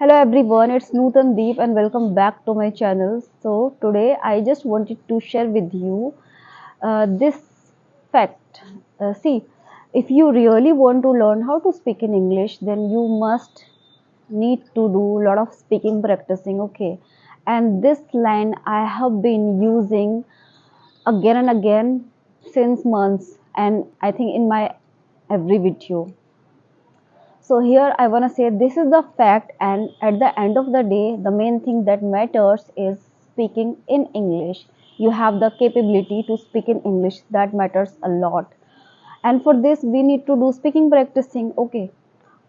Hello everyone, it's Nootan and welcome back to my channel. So today I just wanted to share with you this fact. See, if you really want to learn how to speak in English, then you must need to do a lot of speaking practicing. Okay, and this line I have been using again and again since months, and I think in my every video. So here I want to say this is the fact, and at the end of the day, the main thing that matters is speaking in English. You have the capability to speak in English, that matters a lot. And for this, we need to do speaking practicing. Okay,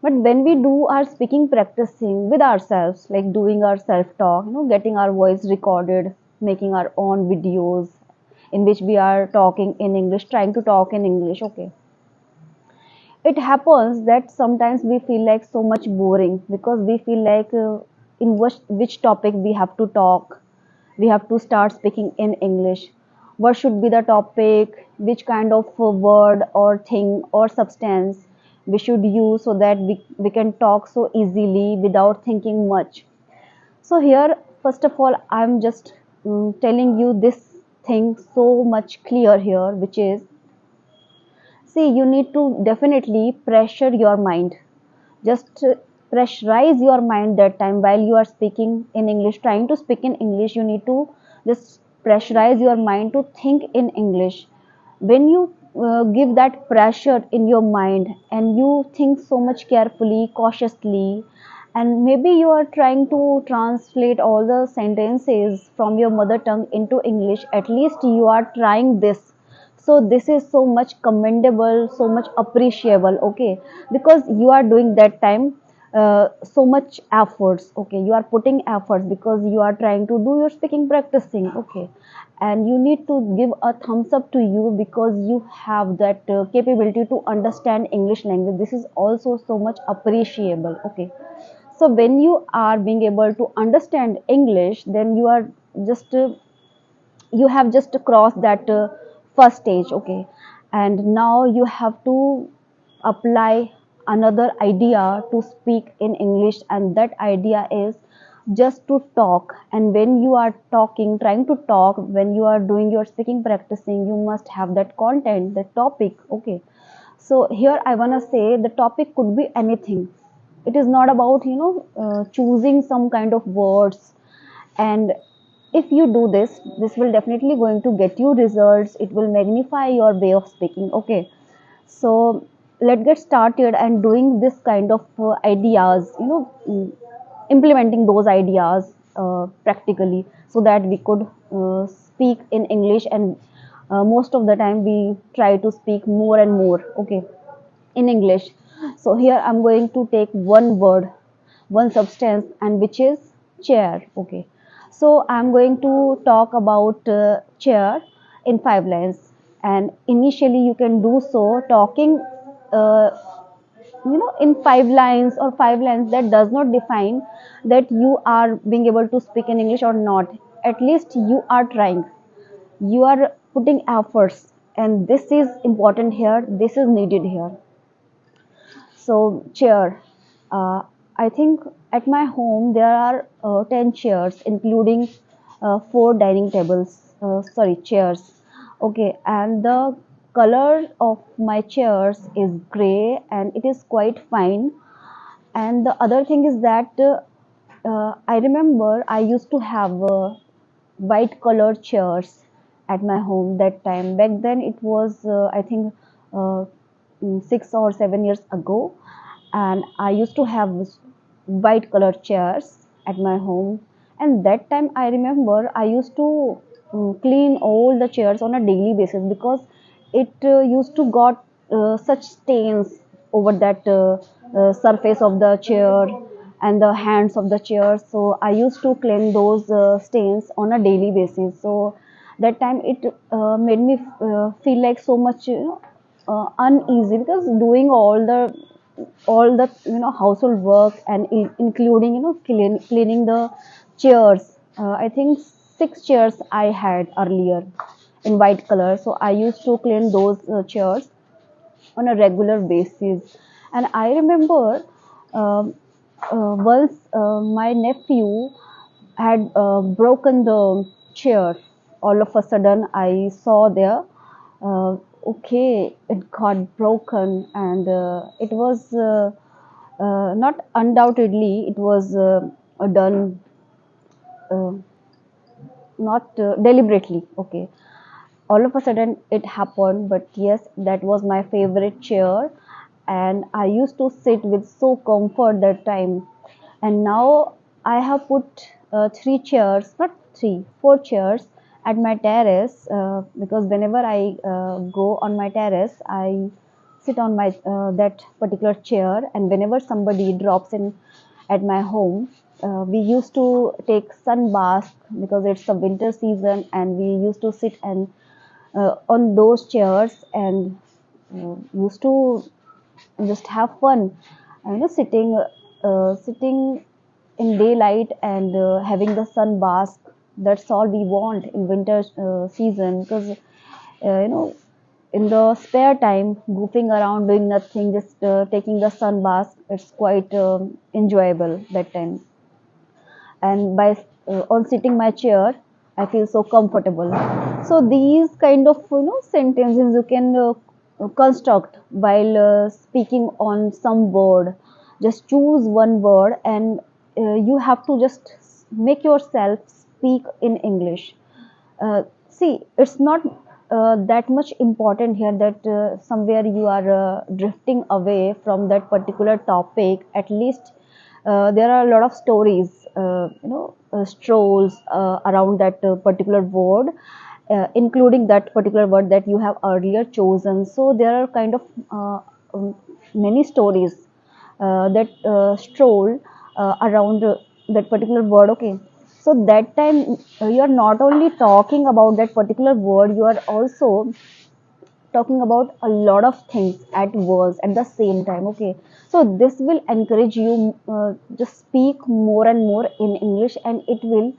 but when we do our speaking practicing with ourselves, like doing our self talk, getting our voice recorded, making our own videos in which we are talking in English, trying to talk in English. Okay, it happens that sometimes we feel like so much boring because we feel like in which topic we have to talk, we have to start speaking in English. What should be the topic, which kind of word or thing or substance we should use so that we can talk so easily without thinking much. So here, first of all, I'm just telling you this thing so much clear here, which is, see, you need to definitely pressure your mind. Just pressurize your mind that time while you are speaking in English, trying to speak in English. You need to just pressurize your mind to think in English. When you give that pressure in your mind and you think so much carefully, cautiously, and maybe you are trying to translate all the sentences from your mother tongue into English, at least you are trying this. So this is so much commendable, so much appreciable. Okay, because you are doing that time so much efforts. Okay, you are putting efforts because you are trying to do your speaking practicing. Okay, and you need to give a thumbs up to you because you have that capability to understand English language. This is also so much appreciable. Okay, so when you are being able to understand English, then you are just you have just crossed that first stage. Okay, and now you have to apply another idea to speak in English, and that idea is just to talk. And when you are talking, trying to talk, when you are doing your speaking practicing, you must have that content, the topic. Okay, so here I want to say the topic could be anything. It is not about choosing some kind of words. And if you do this will definitely going to get you results. It will magnify your way of speaking. Okay, so let's get started and doing this kind of ideas, implementing those ideas practically so that we could speak in English. And most of the time we try to speak more and more. Okay, in English. So here I'm going to take one word, one substance, and which is chair. Okay. So I'm going to talk about chair in 5 lines. And initially you can do so talking, uh, in 5 lines or 5 lines. That does not define that you are being able to speak in English or not. At least you are trying. You are putting efforts, and this is important here. This is needed here. So chair. Uh, I think at my home there are 10 chairs, including four dining tables. Sorry, chairs. Okay, and the color of my chairs is gray, and it is quite fine. And the other thing is that I remember I used to have white colored chairs at my home that time. Back then it was I think uh, 6 or 7 years ago, and I used to have white colored chairs at my home. And that time I remember I used to clean all the chairs on a daily basis because it used to got such stains over that surface of the chair and the hands of the chair. So I used to clean those stains on a daily basis. So that time it made me feel like so much uneasy because doing all the household work and including cleaning the chairs. I think 6 chairs I had earlier in white color, so I used to clean those chairs on a regular basis. And I remember um once my nephew had broken the chair. All of a sudden, I saw there. Okay, it got broken, and it was not undoubtedly it was done uh, not deliberately. Okay, all of a sudden it happened, but yes, that was my favorite chair, and I used to sit with so comfort that time. And now I have put three chairs, not three, four chairs at my terrace, because whenever I go on my terrace, I sit on my that particular chair, and whenever somebody drops in at my home, we used to take sun bath because it's the winter season, and we used to sit and on those chairs and used to just have fun. Sitting in daylight and having the sun bask. That's all we want in winter season, because in the spare time, goofing around doing nothing, just taking the sun bath, it's quite enjoyable that time. And by on sitting my chair, I feel so comfortable. So these kind of sentences you can construct while speaking on some word. Just choose one word, and you have to just make yourself speak in English. See, it's not that much important here that somewhere you are drifting away from that particular topic. At least there are a lot of stories, strolls around that particular word, including that particular word that you have earlier chosen. So there are kind of um, many stories that stroll around that particular word. Okay, so that time you are not only talking about that particular word, you are also talking about a lot of things at once at the same time. Okay, so this will encourage you just speak more and more in English, and it will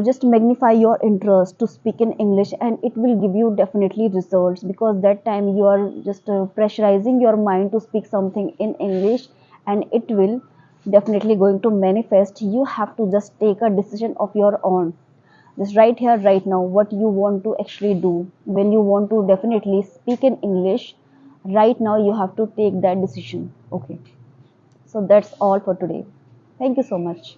just magnify your interest to speak in English, and it will give you definitely results, because that time you are just pressurizing your mind to speak something in English, and it will definitely going to manifest. You have to just take a decision of your own, just right here right now, what you want to actually do. When you want to definitely speak in English, right now you have to take that decision. Okay, so that's all for today. Thank you so much.